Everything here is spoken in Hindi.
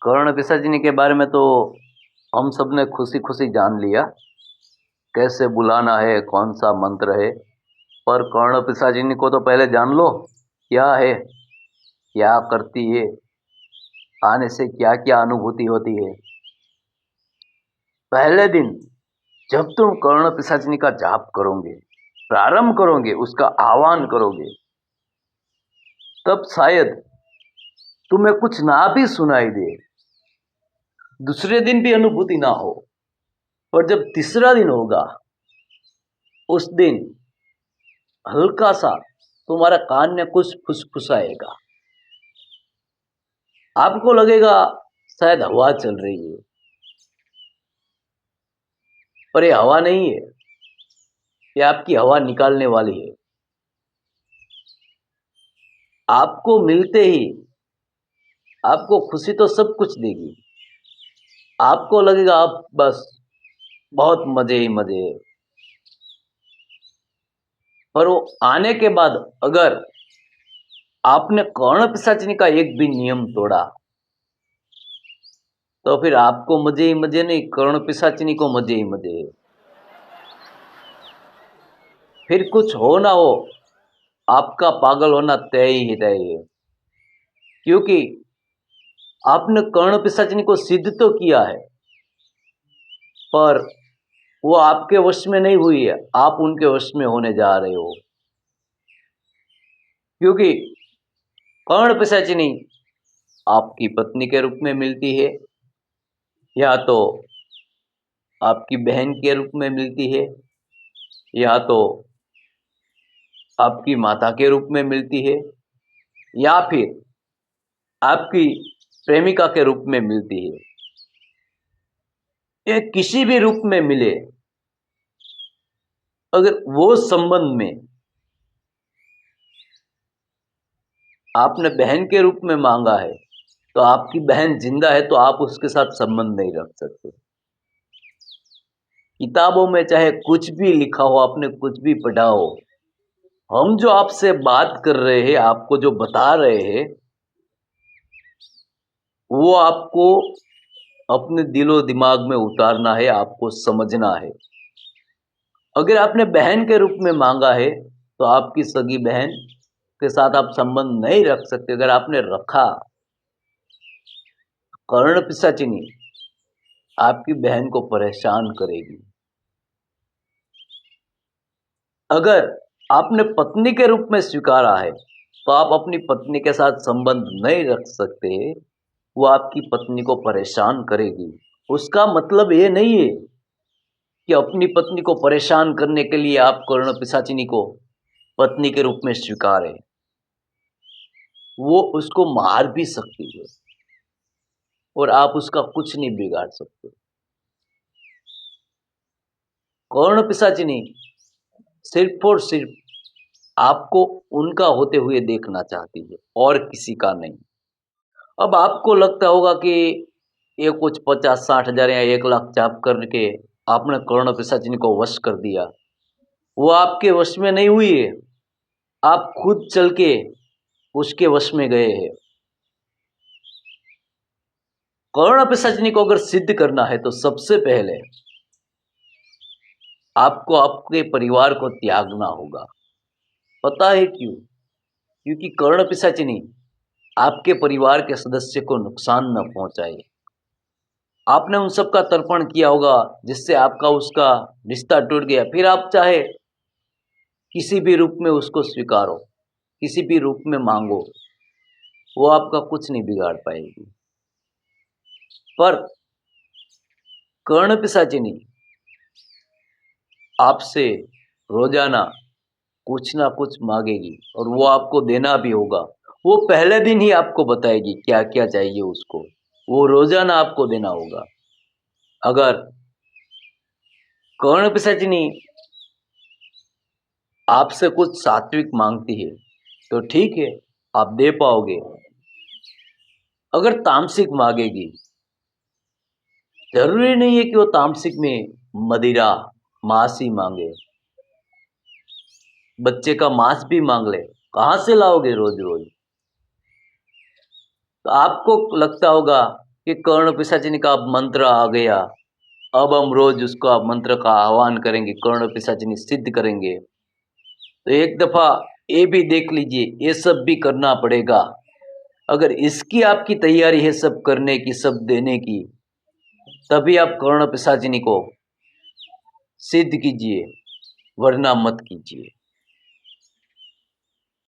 कर्ण पिशाचिनी के बारे में तो हम सब ने खुशी खुशी जान लिया, कैसे बुलाना है, कौन सा मंत्र है। पर कर्ण पिशाचिनी को तो पहले जान लो, क्या है, क्या करती है, आने से क्या क्या अनुभूति होती है। पहले दिन जब तुम कर्ण पिशाचिनी का जाप करोगे, प्रारंभ करोगे, उसका आह्वान करोगे, तब शायद तुम्हें कुछ ना भी सुनाई दे, दूसरे दिन भी अनुभूति ना हो, पर जब तीसरा दिन होगा, उस दिन हल्का सा तुम्हारा कान में कुछ फुसफुसाएगा। आपको लगेगा शायद हवा चल रही है, पर ये हवा नहीं है, ये आपकी हवा निकालने वाली है। आपको मिलते ही आपको खुशी तो सब कुछ देगी, आपको लगेगा आप बस बहुत मजे ही मजे है। पर वो आने के बाद अगर आपने कर्ण पिशाचिनी का एक भी नियम तोड़ा, तो फिर आपको मजे ही मजे नहीं, कर्ण पिशाचिनी को मजे ही मजे है। फिर कुछ हो ना हो, आपका पागल होना तय ही तय है, क्योंकि आपने कर्ण पिशाचिनी को सिद्ध तो किया है, पर वो आपके वश में नहीं हुई है, आप उनके वश में होने जा रहे हो। क्योंकि कर्ण पिशाचिनी आपकी पत्नी के रूप में मिलती है, या तो आपकी बहन के रूप में मिलती है, या तो आपकी माता के रूप में मिलती है, या फिर आपकी प्रेमिका के रूप में मिलती है। ये किसी भी रूप में मिले, अगर वो संबंध में आपने बहन के रूप में मांगा है, तो आपकी बहन जिंदा है तो आप उसके साथ संबंध नहीं रख सकते। किताबों में चाहे कुछ भी लिखा हो, आपने कुछ भी पढ़ा हो, हम जो आपसे बात कर रहे हैं, आपको जो बता रहे हैं, वो आपको अपने दिलो दिमाग में उतारना है, आपको समझना है। अगर आपने बहन के रूप में मांगा है, तो आपकी सगी बहन के साथ आप संबंध नहीं रख सकते। अगर आपने रखा, कर्ण पिशाचिनी आपकी बहन को परेशान करेगी। अगर आपने पत्नी के रूप में स्वीकारा है, तो आप अपनी पत्नी के साथ संबंध नहीं रख सकते, वो आपकी पत्नी को परेशान करेगी। उसका मतलब ये नहीं है कि अपनी पत्नी को परेशान करने के लिए आप कर्ण पिशाचिनी को पत्नी के रूप में स्वीकारें। वो उसको मार भी सकती है और आप उसका कुछ नहीं बिगाड़ सकते। कर्ण पिशाचिनी सिर्फ और सिर्फ आपको उनका होते हुए देखना चाहती है और किसी का नहीं। अब आपको लगता होगा कि ये कुछ 50-60 हजार या 1 लाख जाप करके आपने कर्ण पिशाचिनी को वश कर दिया, वो आपके वश में नहीं हुई है, आप खुद चल के उसके वश में गए हैं। कर्ण पिशाचिनी को अगर सिद्ध करना है, तो सबसे पहले आपको आपके परिवार को त्यागना होगा। पता है क्यों? क्योंकि कर्ण पिशाचिनी आपके परिवार के सदस्य को नुकसान न पहुंचाए। आपने उन सब का तर्पण किया होगा, जिससे आपका उसका रिश्ता टूट गया। फिर आप चाहे किसी भी रूप में उसको स्वीकारो, किसी भी रूप में मांगो, वो आपका कुछ नहीं बिगाड़ पाएगी। पर कर्ण पिशाचिनी आपसे रोजाना कुछ ना कुछ मांगेगी, और वो आपको देना भी होगा। वो पहले दिन ही आपको बताएगी क्या क्या चाहिए उसको, वो रोजाना आपको देना होगा। अगर कर्ण पिशाचिनी आपसे कुछ सात्विक मांगती है, तो ठीक है, आप दे पाओगे। अगर तामसिक मांगेगी, जरूरी नहीं है कि वो तामसिक में मदिरा मांस ही मांगे, बच्चे का मांस भी मांग ले, कहां से लाओगे रोज रोज? तो आपको लगता होगा कि कर्ण पिशाचिनी का अब मंत्र आ गया, अब हम रोज उसका मंत्र का आह्वान करेंगे, कर्ण पिशाचिनी सिद्ध करेंगे। तो एक दफा ये भी देख लीजिए, ये सब भी करना पड़ेगा। अगर इसकी आपकी तैयारी है सब करने की, सब देने की, तभी आप कर्ण पिशाचिनी को सिद्ध कीजिए, वरना मत कीजिए।